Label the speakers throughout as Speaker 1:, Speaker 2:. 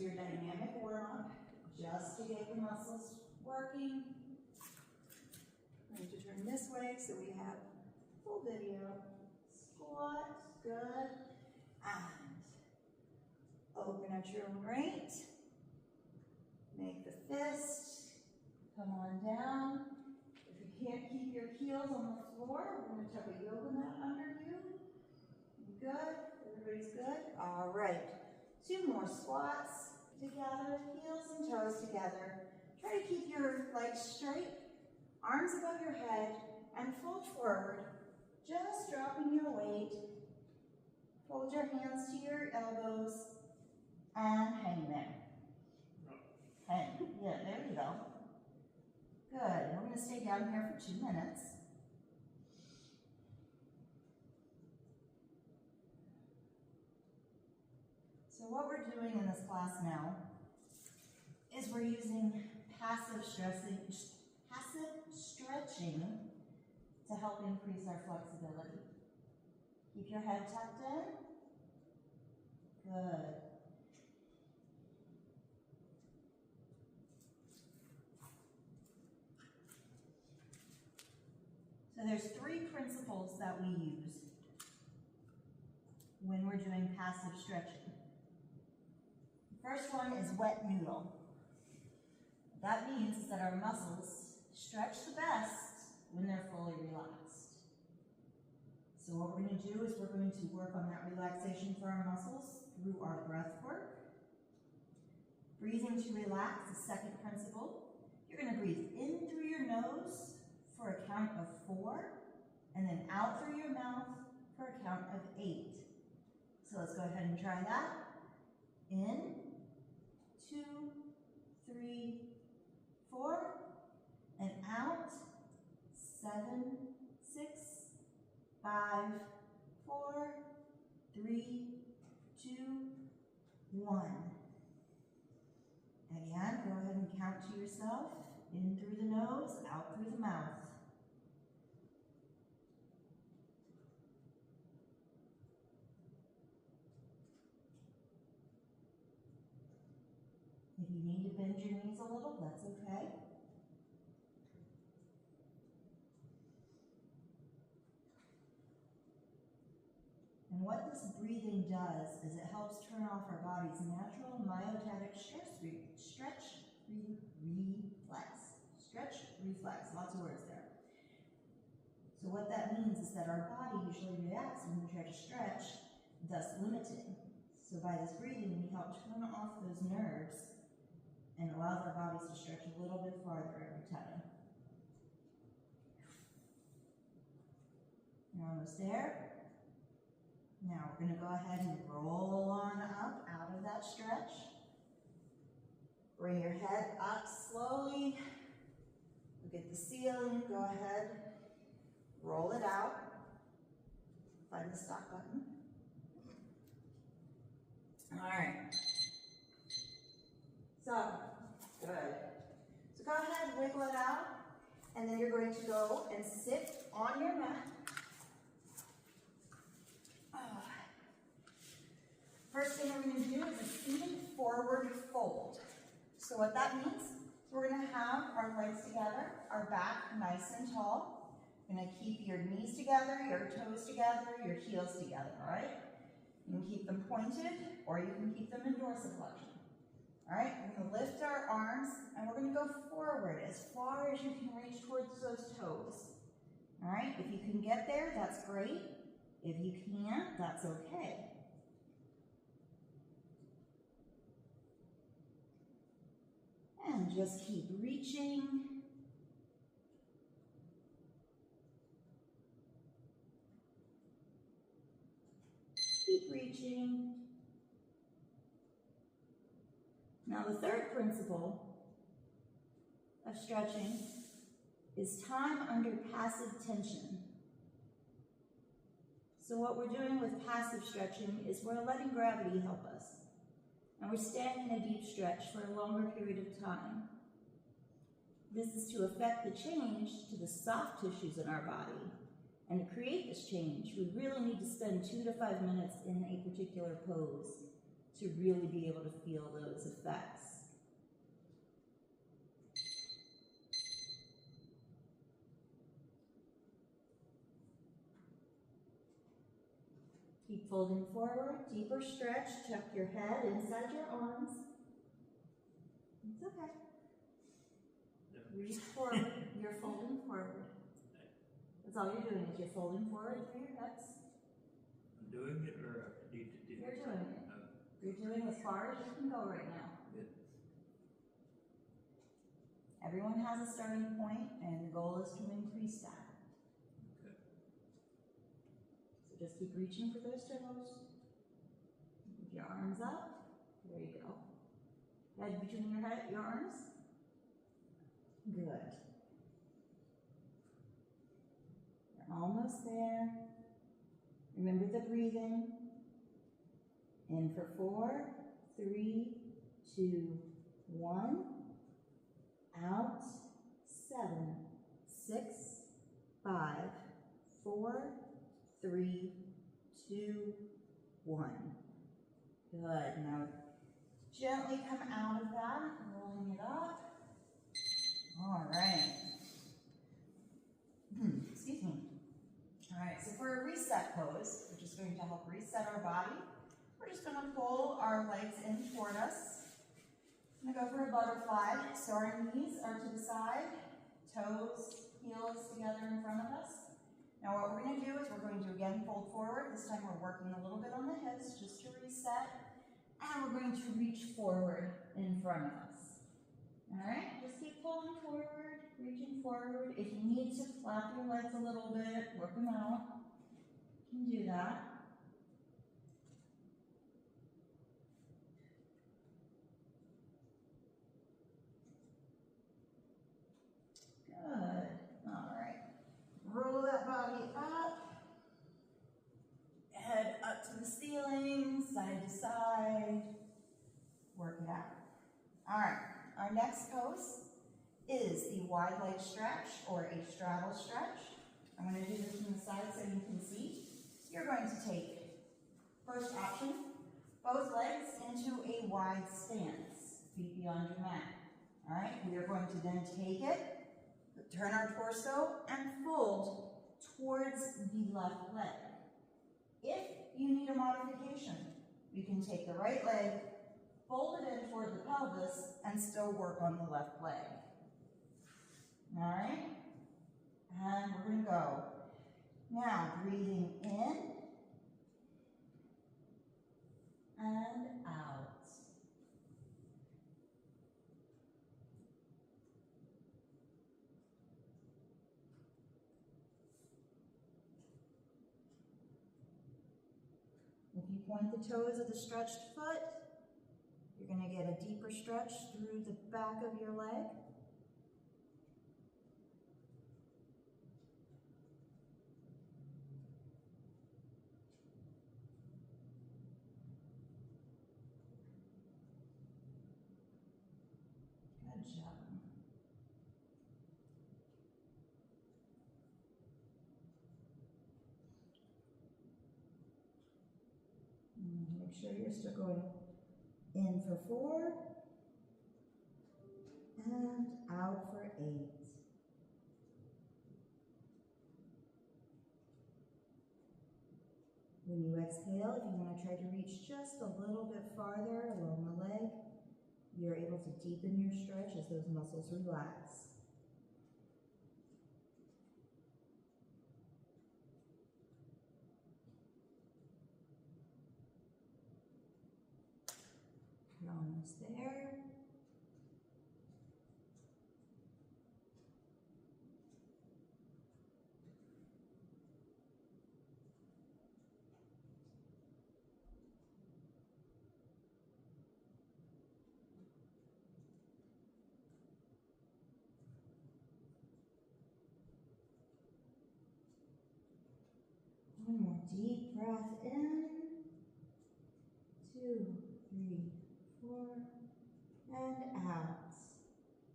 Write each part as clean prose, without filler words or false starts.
Speaker 1: your dynamic warm-up just to get your muscles working. I'm going to turn this way so we have full video. Squat, good. And open at your own rate. Make the fist. Come on down. If you can't keep your heels on the floor, we're going to tuck a yoga mat under you. Good. Everybody's good. All right. 2 more squats together, heels and toes together. Try to keep your legs straight, arms above your head, and fold forward. Just dropping your weight. Hold your hands to your elbows and hang there. Hang. Yeah, there you go. Good. We're going to stay down here for 2 minutes. So what we're doing in this class now is we're using passive stretching to help increase our flexibility. Keep your head tucked in. Good. So there's 3 principles that we use when we're doing passive stretching. The first one is wet noodle. What that means is that our muscles stretch the best when they're fully relaxed. So what we're going to do is we're going to work on that relaxation for our muscles through our breath work. Breathing to relax, the second principle. You're going to breathe in through your nose for a count of 4, and then out through your mouth for a count of 8. So let's go ahead and try that. In, 2, 3, 4, and out, 7, 6, 5, 4, 3, 2, 1. Again, go ahead and count to yourself. In through the nose, out through the mouth. If you need to bend your knees a little, that's okay. And what this breathing does is it helps turn off our body's natural myotatic stretch reflex, lots of words there. So what that means is that our body usually reacts when we try to stretch, thus limiting. So by this breathing, we help turn off those nerves and allows our bodies to stretch a little bit farther every time. You're almost there. Now we're going to go ahead and roll on up out of that stretch. Bring your head up slowly. Look at the ceiling. Go ahead. Roll it out. Find the stop button. All right. So, good. So go ahead, wiggle it out. And then you're going to go and sit on your mat. First thing we're going to do is a seated forward fold. So what that means is we're going to have our legs together, our back nice and tall. You're going to keep your knees together, your toes together, your heels together, all right? You can keep them pointed or you can keep them in dorsiflexion. All right, we're going to lift our arms and we're going to go forward as far as you can reach towards those toes. All right, if you can get there, that's great. If you can't, that's okay. And just keep reaching. Keep reaching. Now the third principle of stretching is time under passive tension. So what we're doing with passive stretching is we're letting gravity help us. And we're staying in a deep stretch for a longer period of time. This is to affect the change to the soft tissues in our body. And to create this change, we really need to spend 2 to 5 minutes in a particular pose to really be able to feel those effects. Keep folding forward, deeper stretch, tuck your head inside your arms. It's okay. Reach forward, you're folding forward. That's all you're doing is you're folding forward through your hips.
Speaker 2: I'm doing it or I need to do it?
Speaker 1: You're doing it. You're doing as far as you can go right now.
Speaker 2: Good.
Speaker 1: Everyone has a starting point and the goal is to increase that. So just keep reaching for those toes. Keep your arms up. There you go. Head between your arms. Good. You're almost there. Remember the breathing. In for 4, 3, 2, 1. Out. 7, 6, 5, 4, 3, 2, 1. Good. Now gently come out of that, rolling it up. All right. Excuse me. All right, so for a reset pose, we're just going to help reset our body. We're just going to pull our legs in toward us. I'm going to go for a butterfly. So our knees are to the side, toes, heels together in front of us. Now what we're going to do is we're going to again fold forward. This time we're working a little bit on the hips just to reset. And we're going to reach forward in front of us. All right, just keep pulling forward, reaching forward. If you need to flap your legs a little bit, work them out. You can do that. Good. All right. Roll that body up. Head up to the ceiling, side to side. Work it out. All right. Our next pose is the wide leg stretch or a straddle stretch. I'm going to do this from the side so you can see. You're going to take, first option, both legs into a wide stance, feet beyond your mat. All right, we are going to then take it, turn our torso, and fold towards the left leg. If you need a modification, you can take the right leg, fold it in toward the pelvis, and still work on the left leg. All right? And we're going to go. Now, breathing in and out. If you point the toes of the stretched foot, you're going to get a deeper stretch through the back of your leg. Good job. Make sure you're still going in for 4 and out for 8. When you exhale, if you want to try to reach just a little bit farther along the leg, you're able to deepen your stretch as those muscles relax. You're almost there. One more deep breath in. 2, 3, 4, and out.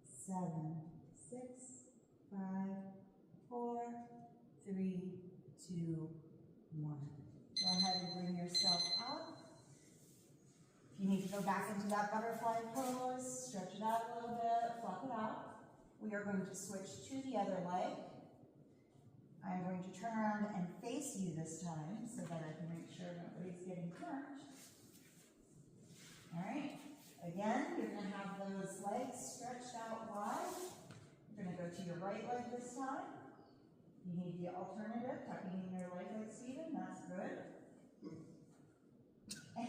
Speaker 1: 7, 6, 5, 4, 3, 2, 1. Go ahead and bring yourself up. If go back into that butterfly pose, stretch it out a little bit, fluff it out. We are going to switch to the other leg. I'm going to turn around and face you this time so that I can make sure nobody's getting hurt. All right, again, you're going to have those legs stretched out wide. You're going to go to your right leg this time. You need the alternative, tucking in your leg like Stephen, that's good. And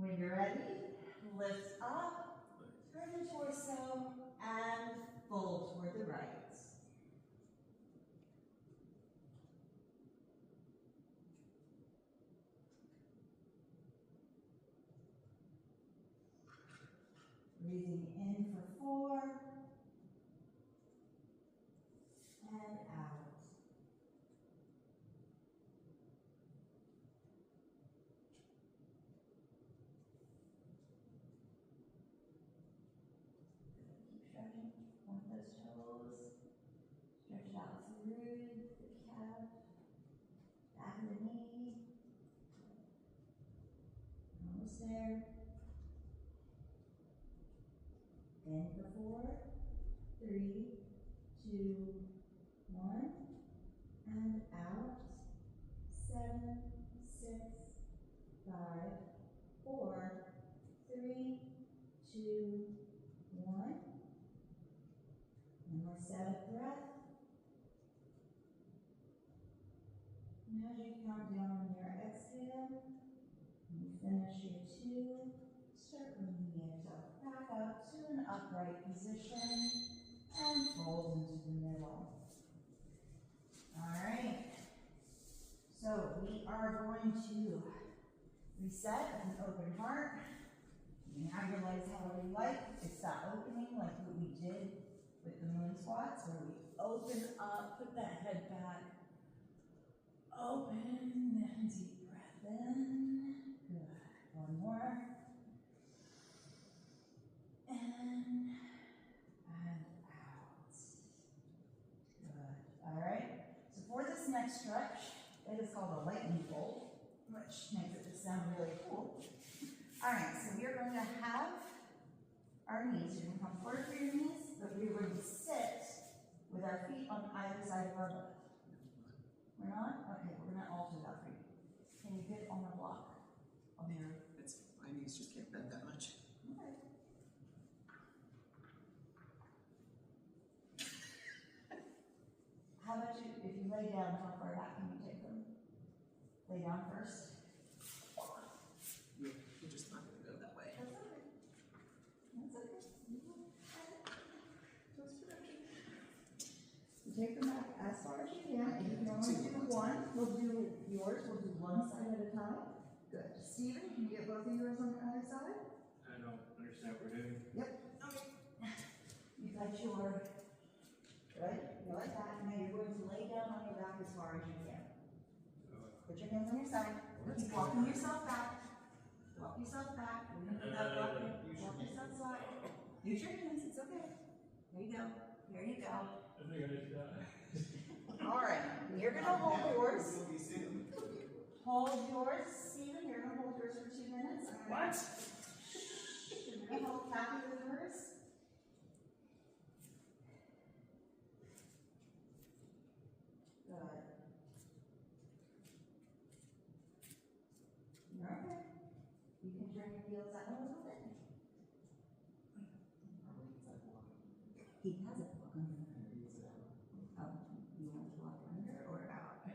Speaker 1: when you're ready, lift up, turn the torso, and fold toward the right. Breathing in for 4, and out. Keep stretching. Point those toes. Stretch it out through the calf, back of the knee. Almost there. In for 4, 3, 2, 1, and out. 7, 6, 5, 4, 3, 2, 1. One more 7th breath. And as you count down on your exhale, you finish your 2. Start bringing yourself back up to an upright position and fold into the middle. All right. So we are going to reset with an open heart. You can have your legs however you like. It's that opening like what we did with the moon squats where we open up, put that head back, open, and deep breath in. Good. One more. In and out. Good. All right. So for this next stretch, it is called a lightning bolt, which makes it just sound really cool. All right. So we are going to have our knees. You're going to come forward for your knees, but we are going to sit with our feet on either side of our butt. We're not? Okay. We're going to alter that for you. Can you get on the block? On your.
Speaker 3: It's my knees just can't bend that much.
Speaker 1: Okay. How about you, if you lay down, how far back can you take them? Lay down first.
Speaker 3: You're just not going to go that way.
Speaker 1: That's okay. That's okay. You take them back as far as you can. If you can only do one, we'll do yours. We'll do one side at a time. Good. Steven, can you get both of yours on the other side?
Speaker 2: I don't understand what we're doing.
Speaker 1: Yep. Okay. You got your, good. You like that. Now you're going to lay down on your back as far as you can. Put your hands on your side. Keep walking yourself back. Walk yourself back. Walk yourself back. Use your hands. It's okay. There you go. There you go.
Speaker 2: I think I just died.
Speaker 1: All right. You're going to hold yours. Hold yours. Steven, you're going to hold yours for 2 minutes.
Speaker 2: What?
Speaker 1: You're going to hold Kathy with hers. Good. You're okay. You can turn your heels out a little bit. He has a block under. Oh, you want to block under or out?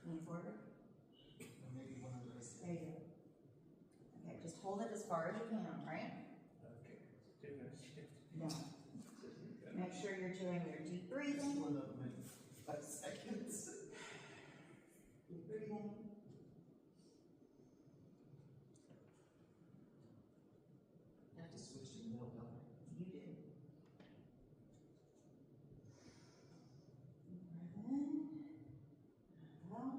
Speaker 1: Lean forward. There you go. Okay, just hold it as far as you can, right?
Speaker 2: Okay.
Speaker 1: No. Make sure you're doing your deep breathing.
Speaker 3: 5 seconds.
Speaker 1: Deep breathing.
Speaker 3: I have to switch to the middle, don't I?
Speaker 1: You do. Breath in. Out.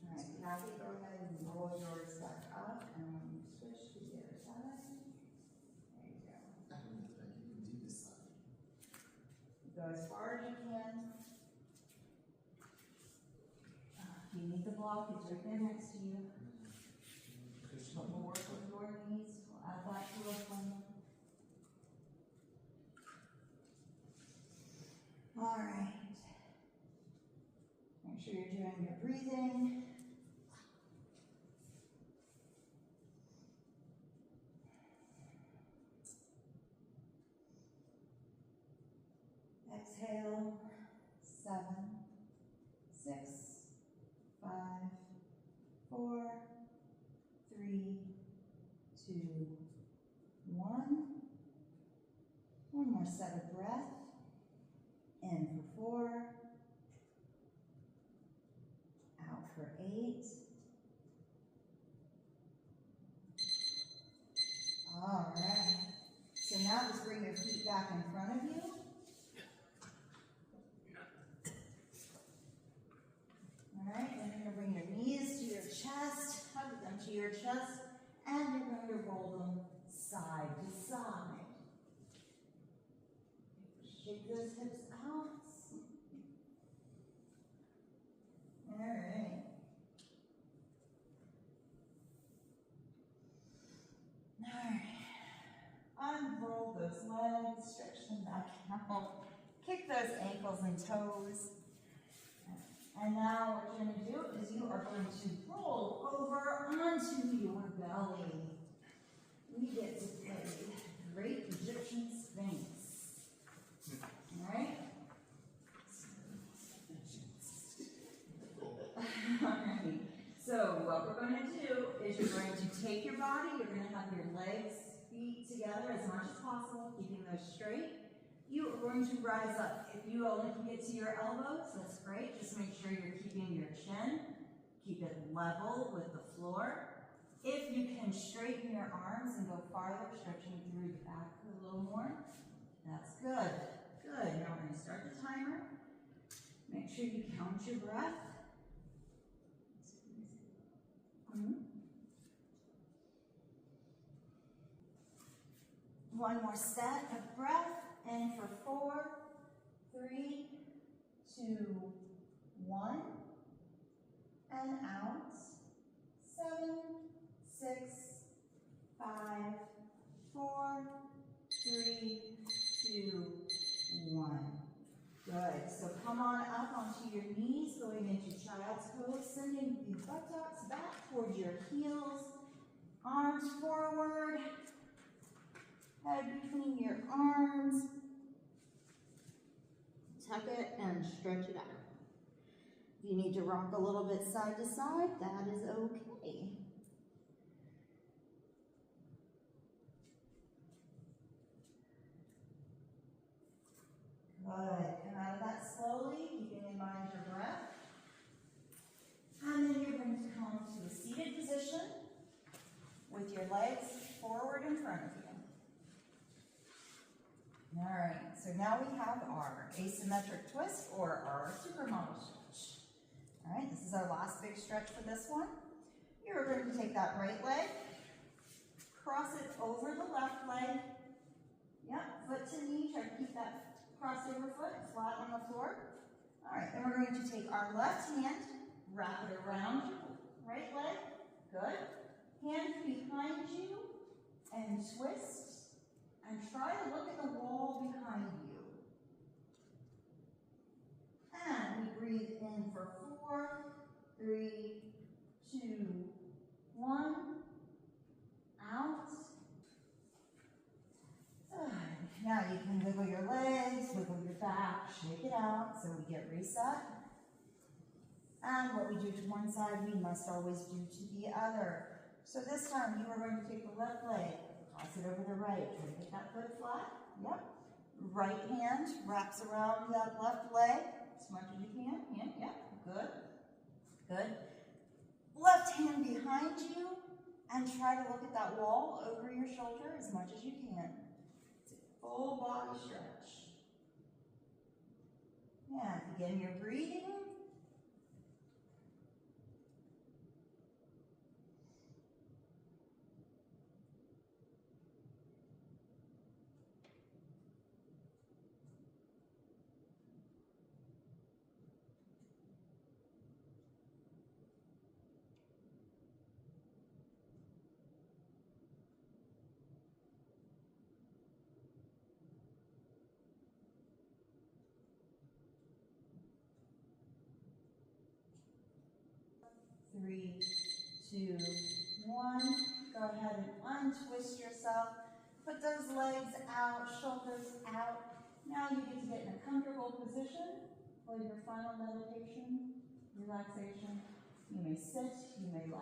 Speaker 1: All right, Kathy, go ahead and roll yours back up, and when you switch to the other side, there you go.
Speaker 3: I don't know that I can even do this side.
Speaker 1: Go as far as you can. you need the block, it's right there next to you. But we'll work with your knees. We'll add that to our plan. All right. Make sure you're doing your breathing. Exhale. 7, 6, 5, 4, 3, 2, 1. One more set of breath. In for 4. Out for 8. All right. So now just bring your feet back in front of you. All right, and you're going to bring your knees to your chest, hug them to your chest, and you're going to roll them side to side. Shake those hips out. All right. All right. Unroll those legs, stretch them back out. Kick those ankles and toes. And now what you're going to do is you are going to roll over onto your belly. We get to play Great Egyptian Sphinx. All right? All right. So what we're going to do is you're going to take your body, you're going to have your legs, feet together as much as possible, keeping those straight. You are going to rise up. If you only can get to your elbows, that's great. Just make sure you're keeping your chin. Keep it level with the floor. If you can straighten your arms and go farther, stretching through the back a little more, that's good. Good. Now we're going to start the timer. Make sure you count your breath. One more set of breath. In for 4, 3, 2, 1. And out. 7, 6, 5, 4, 3, 2, 1. Good. So come on up onto your knees, going into child's pose, sending the buttocks back towards your heels, arms forward, head between your arms. Tuck it and stretch it out. If you need to rock a little bit side to side, that is okay. Good. Come out of that slowly, keeping in mind your breath. And then you're going to come to a seated position with your legs forward in front of you. All right, so now we have our asymmetric twist or our supermodel stretch. All right, this is our last big stretch for this one. You're going to take that right leg, cross it over the left leg. Yep, foot to knee, try to keep that crossover foot flat on the floor. All right, then we're going to take our left hand, wrap it around your right leg. Good. Hand behind you and twist. And try to look at the wall behind you. And we breathe in for 4, 3, 2, 1. Out. Good. Now you can wiggle your legs, wiggle your back, shake it out so we get reset. And what we do to one side, we must always do to the other. So this time you are going to take the left leg, cross it over the right. Try to get that foot flat. Yep. Right hand wraps around that left leg as much as you can. Yep. Good. Good. Left hand behind you and try to look at that wall over your shoulder as much as you can. It's a full body stretch. And begin your breathing. 3, 2, 1. Go ahead and untwist yourself. Put those legs out, shoulders out. Now you get to get in a comfortable position for your final meditation, relaxation. You may sit, you may lie